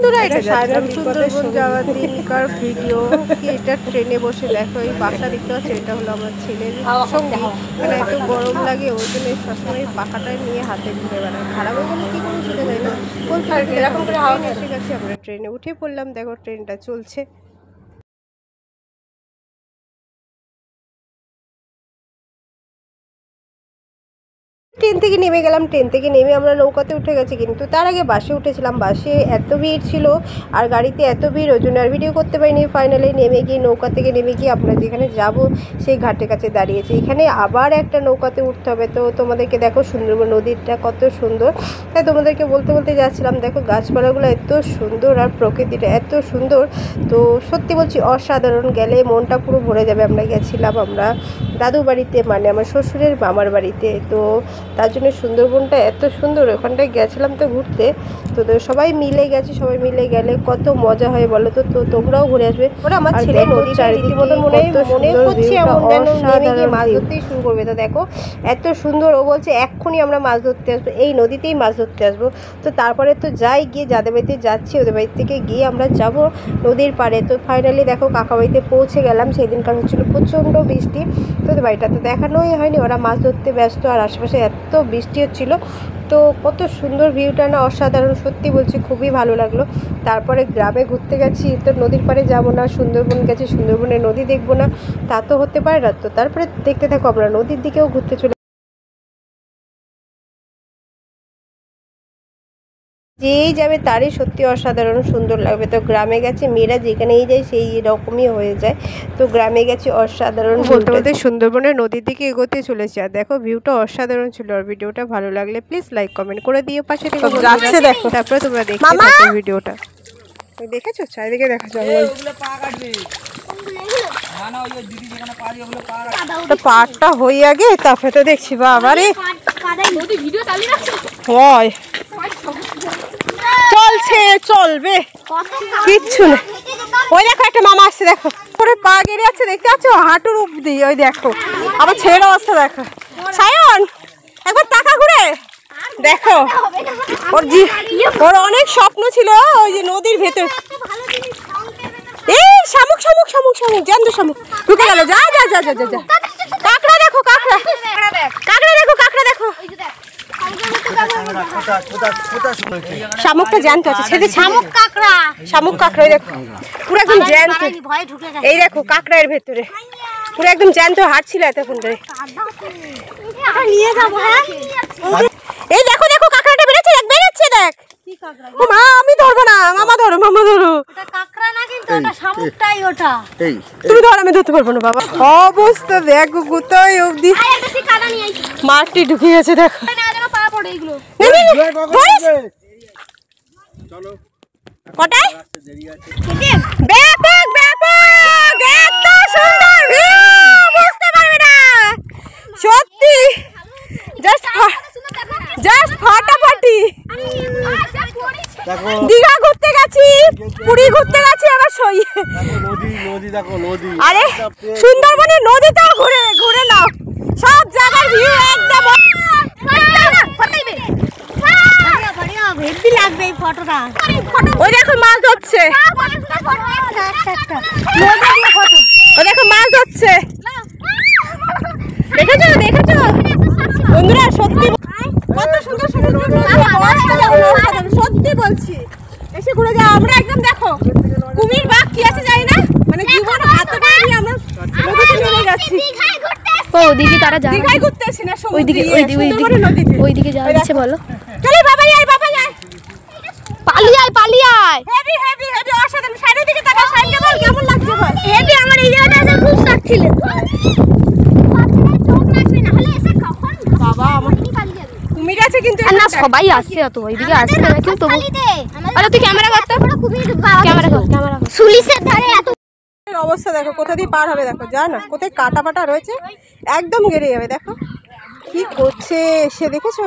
বন্ধুরা এটা সুন্দরবন যাওয়ার দিনকার ভিডিও। এটা ট্রেনে বসে দেখো এই পাখা দেখতে পাচ্ছ, এটা হলো আমার ছেলের সঙ্গী। মানে এত গরম লাগে ওই জন্য সবসময় পাখাটা নিয়ে হাতে ঘুরে বেড়ায়। খারাপ হয়ে গেলে কি কোনো ছেলে যায় না বলতে এরকম করে হাওয়া এসে গেছে। আমরা ট্রেনে উঠে পড়লাম, দেখো ট্রেনটা চলছে। ট্রেন থেকে নেমে গেলাম, ট্রেন থেকে নেমে আমরা নৌকাতে উঠে গেছি, কিন্তু তার আগে বাসে উঠেছিলাম। বাসে এত ভিড় ছিল আর গাড়িতে এত ভিড়, ওই জন্য আর ভিডিও করতে পারিনি। ফাইনালি নেমে গিয়ে নৌকা থেকে নেমে গিয়ে আমরা যেখানে যাব সেই ঘাটের কাছে দাঁড়িয়েছি। এখানে আবার একটা নৌকাতে উঠতে হবে। তো তোমাদেরকে দেখো সুন্দরবন নদীটা কত সুন্দর, তাই তোমাদেরকে বলতে বলতে যাচ্ছিলাম। দেখো গাছপালাগুলো এত সুন্দর আর প্রকৃতিটা এত সুন্দর, তো সত্যি বলছি অসাধারণ। গেলে মনটা পুরো ভরে যাবে। আমরা গেছিলাম আমরা দাদু বাড়িতে, মানে আমার শ্বশুরের মামার বাড়িতে, তো তার জন্য সুন্দরবনটা এত সুন্দর। ওখানটায় গেছিলাম তো ঘুরতে, তো সবাই মিলে গেছি। সবাই মিলে গেলে কত মজা হয় বলো তো। তো তোমরাও ঘুরে আসবে। ওরা আমার ছেলে নদীর চারিদিকে মনে করছি মাছ ধরতেই শুরু করবে। তো দেখো এত সুন্দর, ও বলছে এক্ষুনি আমরা মাছ ধরতে আসবো, এই নদীতেই মাছ ধরতে আসবো। তো তারপরে তো যাই, গিয়ে যাদের বাড়িতে যাচ্ছি ওদের বাড়ি থেকে গিয়ে আমরা যাব নদীর পাড়ে। তো ফাইনালি দেখো কাকা বাড়িতে পৌঁছে গেলাম। সেই দিনকার হচ্ছিলো প্রচণ্ড বৃষ্টি, তো ওদের বাড়িটা তো দেখানোই হয়নি। ওরা মাছ ধরতে ব্যস্ত আর আশেপাশে এত বৃষ্টি হচ্ছিল। তো কত সুন্দর ভিউটা না, অসাধারণ। সত্যি বলছি খুবই ভালো লাগলো। তারপরে গ্রামে ঘুরতে গেছি, তো নদীর পাড়ে যাবো না, সুন্দরবন গেছি, সুন্দরবনে নদী দেখবো না, তা তো হতে পারে না। তো তারপরে দেখতে থাকো, আমরা নদীর দিকেও ঘুরতে চলে। যেই যাবে তারই সত্যি অসাধারণ সুন্দর লাগবে। তো গ্রামে গেছে, মেয়েরা যেখানেই যায় সেই রকমই হয়ে যায়। তো গ্রামে গেছে অসাধারণ। বলতে বলতে সুন্দরবনের নদীর দিকে এগোতে চলেছে। আর দেখো ভিউটা অসাধারণ ছিল। আর ভিডিওটা ভালো লাগলে প্লিজ লাইক কমেন্ট করে দিও। পাশে থেকে যাচ্ছে দেখো, তারপরে তোমরা দেখতে থাকো ভিডিওটা। দেখেছো চারিদিকে দেখা জঙ্গল। পাটটা হয়ে আগে তারপরে তো দেখছি বাবা রে হয় চলছে, চলবে, কিচ্ছু না। ওই দেখো একটা মামা আসছে, দেখো করে পা গেড়ে যাচ্ছে, দেখতে পাচ্ছ হাঁটুর অব্দি। ওই দেখো আমার ছেলের অবস্থা দেখো। সায়ন একবার টাকা ঘুরে দেখো, ওর অনেক স্বপ্ন ছিল ওই যে নদীর ভেতর। এই শামুক শামুক শামুক শামুক জ্যান্ত শামুক ঢুকে গেল। যা যা যা যা যা। কাঁকড়া দেখো, কাঁকড়া কাঁকড়া দেখো, কাঁকড়া দেখো। শামুকটা জ্যান্ত আছে, সেটা শামুক কাঁকড়া, শামুক কাঁকড়া দেখো পুরো একদম জ্যান্ত। এই দেখো কাঁকড়া এর ভেতরে পুরো একদম জ্যান্ত হাঁটছিল এতক্ষণ ধরে। নিয়ে যাবো। হ্যাঁ এই দেখো দেখো কাঁকড়াটা বেরোচ্ছে, দেখ বেরোচ্ছে, দেখ। ও মা আমি ধরবো না, মামা ধরো, মামা ধরো। তুমি ধর, আমি ধরতে পারবো না বাবা। অবস্থা দেখো কোথায় অব্দি মাটি ঢুকে গেছে দেখো। কটায় ব্যাপক ব্যাপক এত সুন্দর ভিউ বুঝতে পারবে না সত্যি। জাস্ট ফাটাফাটি। দীঘা ঘুরতে গেছি, পুরী ঘুরতে গেছি, আবার সই। আরে সুন্দরবনের নদীটাও ঘুরে ঘুরে নাও, সব জায়গার ভিউ একদম। ওই দেখো মাছ ধরছে, ওই দেখো মাছ ধরছে, দেখেছো দেখেছো বন্ধুরা। সত্যি কত সুন্দর সুন্দর, সত্যি বলছি এসে ঘুরে যাও। আমরা একদম দেখো কুমির বাঘ কি আছে জানি না, মানে জীবন হাতটা নিয়ে আমরা নদীতে নেমে গেছি। ওদিকে তারা যায়, দীঘায় ঘুরতে আসি না, ওইদিকে ওইদিকে যাওয়া যাচ্ছে বলো। চলো বাবা আয়, বাবা আয়, পালিয়ে আয় পালিয়ে আয়। হেভি হেভি হেভি অসাধারণ। সাইডের দিকে তাকা, সাইডে বল কেমন লাগছে বল। হেভি আমার এই জায়গাটা এসে খুব লাগছিল। বাবা আমার কুমির আছে কিন্তু না সবাই আসছে, তো ওইদিকে আসছে না কেউ তবু। আরে তুই ক্যামেরা করতে, ক্যামেরা কর, ক্যামেরা কর। সুলিশের ধারে এত অবস্থা দেখো, কোথা দিয়ে পার হবে দেখো, যা না কোথায় কাটা পাটা রয়েছে, একদম গেড়ে যাবে। দেখো কি করছে এসে, দেখেছো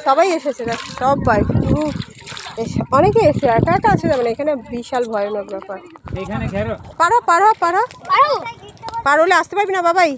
সবাই এসেছে দেখো, সবাই অনেকে এসে একা একা আছে, মানে এখানে বিশাল ভয়ানক ব্যাপার। পারো পারো পারো, পারলে আসতে পারবি না বাবাই।